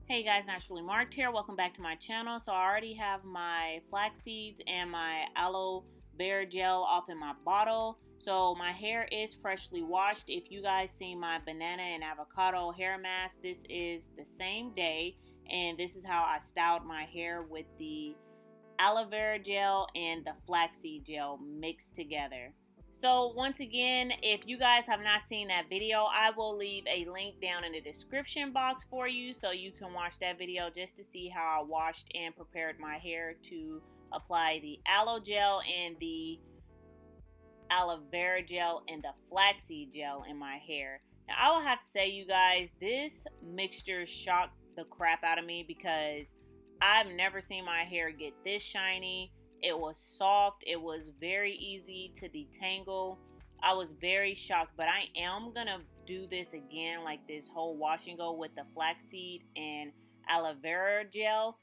Hey guys, Naturally Marked here. Welcome back to my channel. So I already have my flax seeds and my aloe vera gel off in my bottle. So my hair is freshly washed. If you guys see my banana and avocado hair mask, this is the same day. And this is how I styled my hair with the aloe vera gel and the flaxseed gel mixed together. So once again, if you guys have not seen that video, I will leave a link down in the description box for you so you can watch that video just to see how I washed and prepared my hair to apply the aloe gel and the aloe vera gel and the flaxseed gel in my hair. Now I will have to say, you guys, this mixture shocked the crap out of me because I've never seen my hair get this shiny. It was soft. It was very easy to detangle. I was very shocked, but I am going to do this again, like this whole wash and go with the flaxseed and aloe vera gel,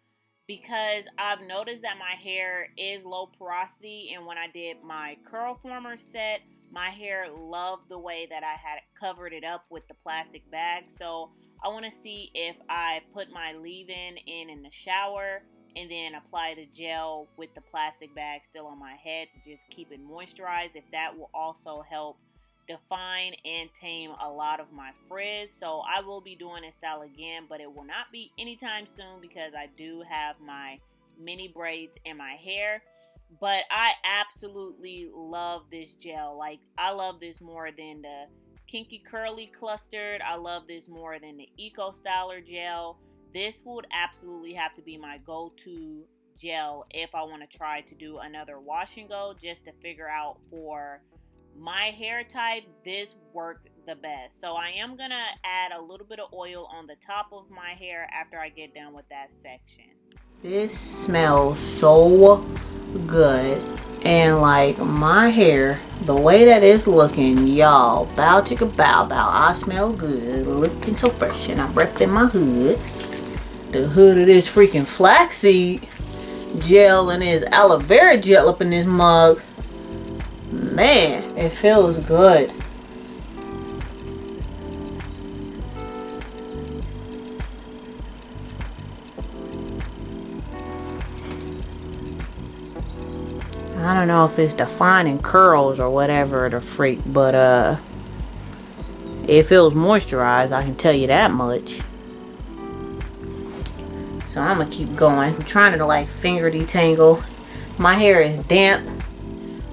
because I've noticed that my hair is low porosity, and when I did my curl former set, my hair loved the way that I had covered it up with the plastic bag. So I want to see if I put my leave-in in the shower and then apply the gel with the plastic bag still on my head to just keep it moisturized, if that will also help define and tame a lot of my frizz. So I will be doing this style again, but it will not be anytime soon because I do have my mini braids in my hair. But I absolutely love this gel. Like, I love this more than the Kinky Curly Clustered. I love this more than the Eco Styler gel. This would absolutely have to be my go-to gel if I want to try to do another wash and go, just to figure out for my hair type, this worked the best. So I am going to add a little bit of oil on the top of my hair after I get done with that section. This smells so good, and like my hair, the way that it's looking, y'all, bow chicka bow bow, I smell good, looking so fresh, and I'm repping my hood. The hood of this freaking flaxseed gel and this aloe vera gel up in this mug. Man, it feels good. I don't know if it's defining curls or whatever the freak, but it feels moisturized, I can tell you that much. So I'm gonna keep going. I'm trying to like finger detangle. My hair is damp.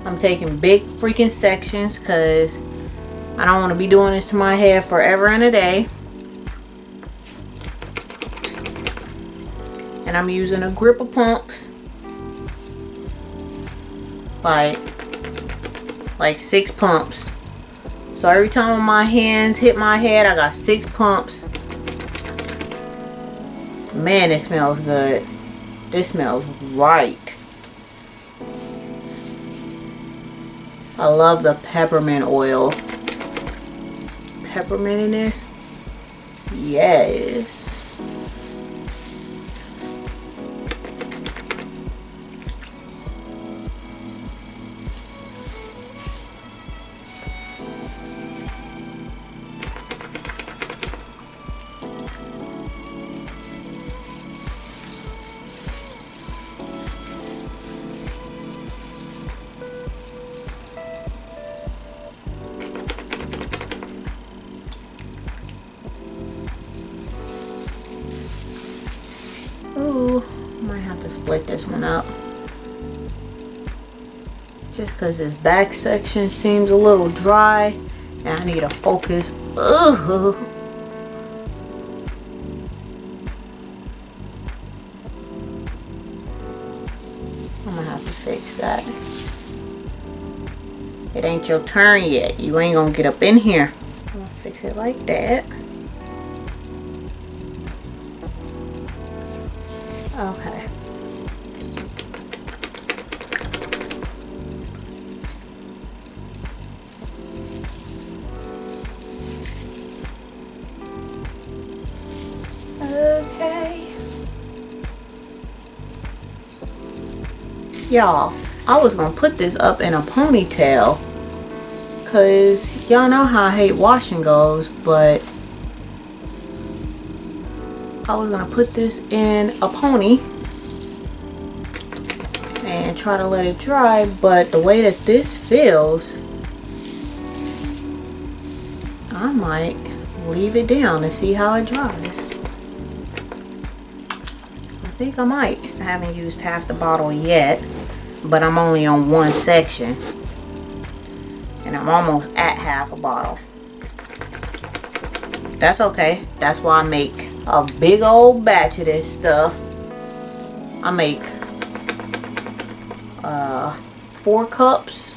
I'm taking big freaking sections because I don't want to be doing this to my hair forever and a day. And I'm using a grip of pumps. Like 6 pumps. So every time my hands hit my head, I got 6 pumps. Man, it smells good. This smells right. I love the peppermint oil. Peppermint in this? Yes. Ooh, might have to split this one up. Just because this back section seems a little dry and I need to focus. Ugh. I'm gonna have to fix that. It ain't your turn yet. You ain't gonna get up in here. I'm gonna fix it like that. Okay. Okay. Y'all, I was gonna put this up in a ponytail because y'all know how I hate wash and goes, but I was gonna put this in a pony and try to let it dry, but the way that this feels, I might leave it down and see how it dries. I think I might. I haven't used half the bottle yet, but I'm only on one section and I'm almost at half a bottle. That's okay. That's why I make a big old batch of this stuff. I make 4 cups.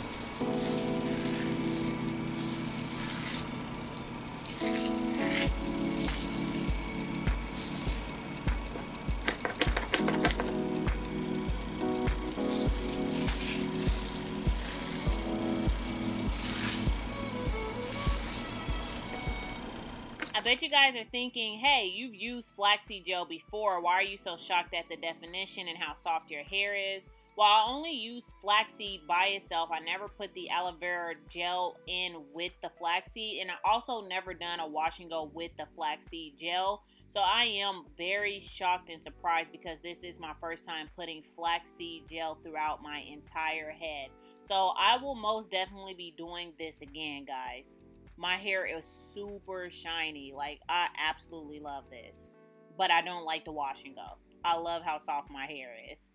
I bet you guys are thinking, hey, you've used flaxseed gel before. Why are you so shocked at the definition and how soft your hair is? Well, I only used flaxseed by itself. I never put the aloe vera gel in with the flaxseed. And I also never done a wash and go with the flaxseed gel. So I am very shocked and surprised because this is my first time putting flaxseed gel throughout my entire head. So I will most definitely be doing this again, guys. My hair is super shiny. Like, I absolutely love this. But I don't like to wash and go. I love how soft my hair is.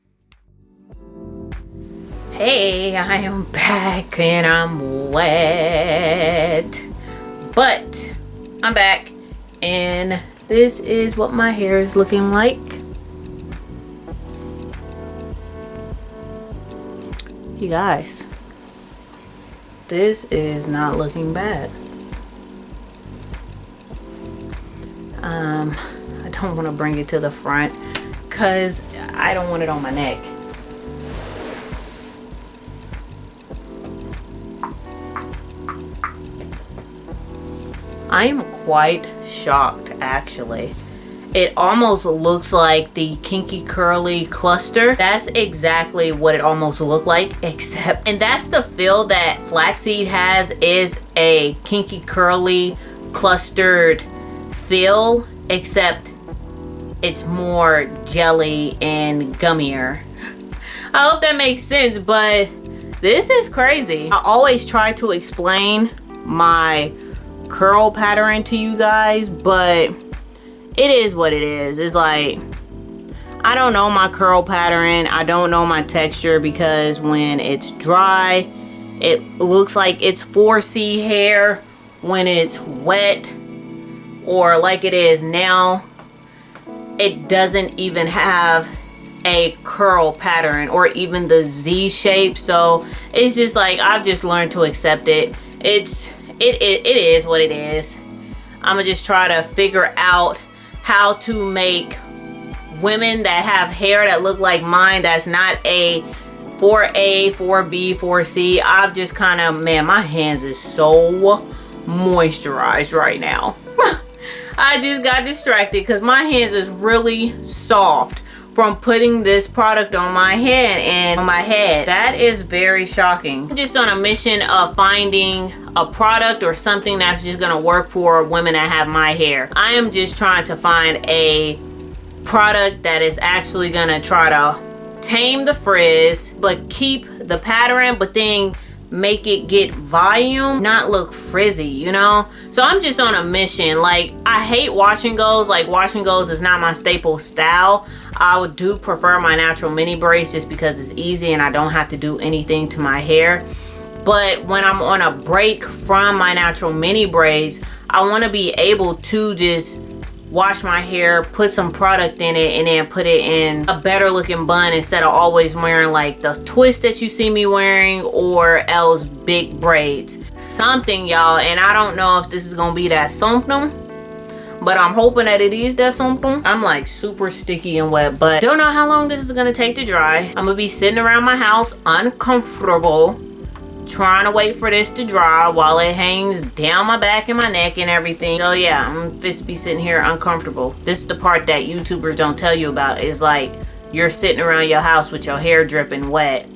Hey, I am back and I'm wet. But I'm back and this is what my hair is looking like. You guys, this is not looking bad. I don't want to bring it to the front because I don't want it on my neck. I am quite shocked, actually. It almost looks like the kinky curly cluster. That's exactly what it almost looked like, except, and that's the feel that flaxseed has, is a kinky curly clustered feel, except it's more jelly and gummier. I hope that makes sense, but this is crazy. I always try to explain my curl pattern to you guys, but it is what it is. It's like, I don't know my curl pattern. I don't know my texture, because when it's dry, it looks like it's 4C hair. When it's wet, or like it is now, it doesn't even have a curl pattern or even the Z shape. So it's just like, I've just learned to accept it. It is what it is. I'm gonna just try to figure out how to make women that have hair that look like mine, that's not a 4A, 4B, 4C. I've just kind of, man, my hands is so moisturized right now. I just got distracted because my hands is really soft from putting this product on my head and on my head. That is very shocking. I'm just on a mission of finding a product or something that's just gonna work for women that have my hair. I am just trying to find a product that is actually gonna try to tame the frizz but keep the pattern, but then make it get volume, not look frizzy, you know? So I'm just on a mission. Like, I hate wash and goes. Like, wash and goes is not my staple style. I do prefer my natural mini braids just because it's easy and I don't have to do anything to my hair. But when I'm on a break from my natural mini braids, I want to be able to just wash my hair, put some product in it, and then put it in a better looking bun instead of always wearing like the twist that you see me wearing, or else big braids. Something, y'all, and I don't know if this is gonna be that something, but I'm hoping that it is that something. I'm like super sticky and wet, but don't know how long this is gonna take to dry. I'm gonna be sitting around my house uncomfortable, trying to wait for this to dry while it hangs down my back and my neck and everything. So yeah, I'm just be sitting here uncomfortable. This is the part that YouTubers don't tell you about, is like, you're sitting around your house with your hair dripping wet.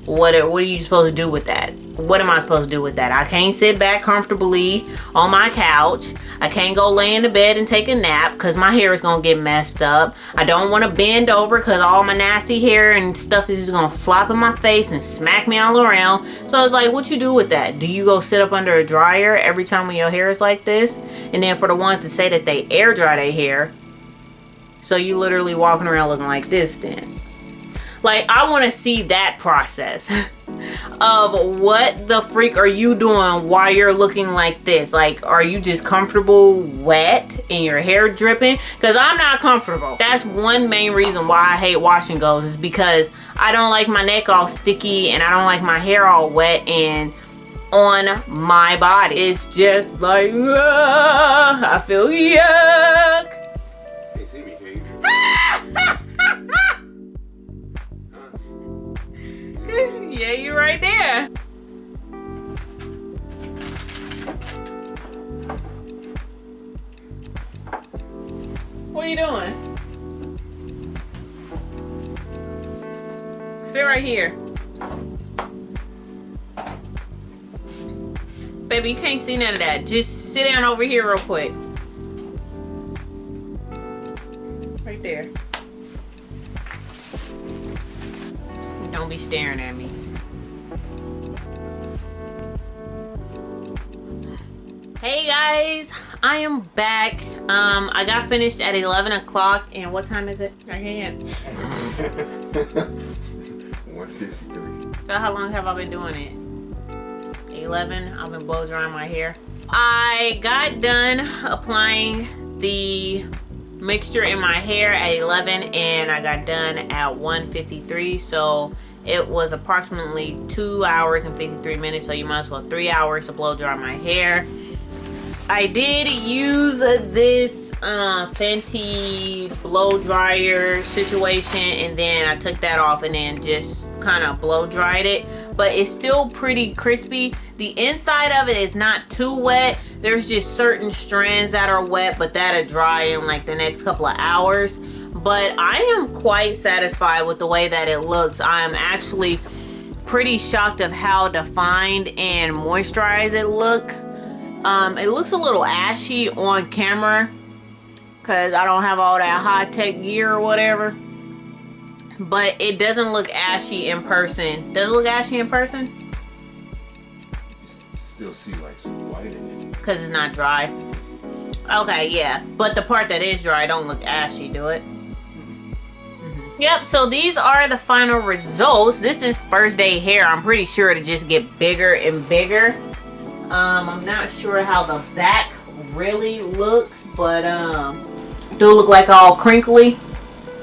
What are you supposed to do with that? what am I supposed to do with that? I can't sit back comfortably on my couch. I can't go lay in the bed and take a nap because my hair is going to get messed up. I don't want to bend over because all my nasty hair and stuff is just going to flop in my face and smack me all around. So it's like, what you do with that? Do you go sit up under a dryer every time when your hair is like this? And then for the ones that say that they air dry their hair, so you literally walking around looking like this then. Like, I want to see that process of what the freak are you doing while you're looking like this. Like, are you just comfortable wet and your hair dripping? Because I'm not comfortable. That's one main reason why I hate wash and goes, is because I don't like my neck all sticky and I don't like my hair all wet and on my body. It's just like, I feel yuck. Yeah, you're right there. What are you doing? Sit right here. Baby, you can't see none of that. Just sit down over here real quick. Right there. Don't be staring at me. Hey guys, I am back. I got finished at 11 o'clock, and what time is it? I can't. 1:53. So how long have I been doing it? 11. I've been blow drying my hair. I got done applying the mixture in my hair at 11 and I got done at 1:53, so it was approximately 2 hours and 53 minutes, so you might as well 3 hours to blow dry my hair. I did use this Fenty blow dryer situation, and then I took that off and then just kind of blow dried it, but it's still pretty crispy. The inside of it is not too wet. There's just certain strands that are wet, but that'll dry in like the next couple of hours. But I am quite satisfied with the way that it looks. I'm actually pretty shocked of how defined and moisturized it looks. It looks a little ashy on camera because I don't have all that high-tech gear or whatever, but it doesn't look ashy in person. Does it look ashy in person? You still see like some white in it because it's not dry. Okay, yeah, but the part that is dry don't look ashy, do it? Yep, so these are the final results. This is first day hair. I'm pretty sure to just get bigger and bigger. I'm not sure how the back really looks, but do it look like all crinkly?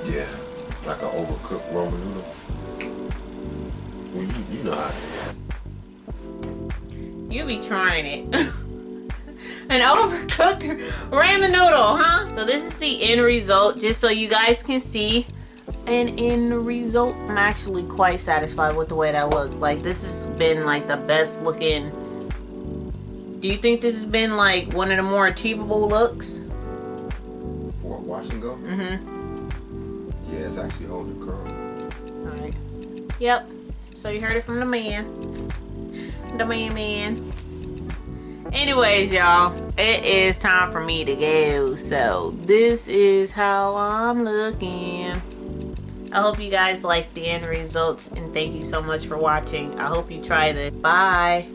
Yeah, like an overcooked Roman noodle. Well, you know how it is. You be trying it. An overcooked ramen noodle, huh? So this is the end result, just so you guys can see an end result. I'm actually quite satisfied with the way that looked. Like, this has been like the best looking. Do you think this has been like one of the more achievable looks? For a wash and go? Mm-hmm. Yeah, it's actually holding curl. Alright. Yep. So you heard it from the man. The man. Anyways, y'all, it is time for me to go. So this is how I'm looking. I hope you guys like the end results, and thank you so much for watching. I hope you try this. Bye.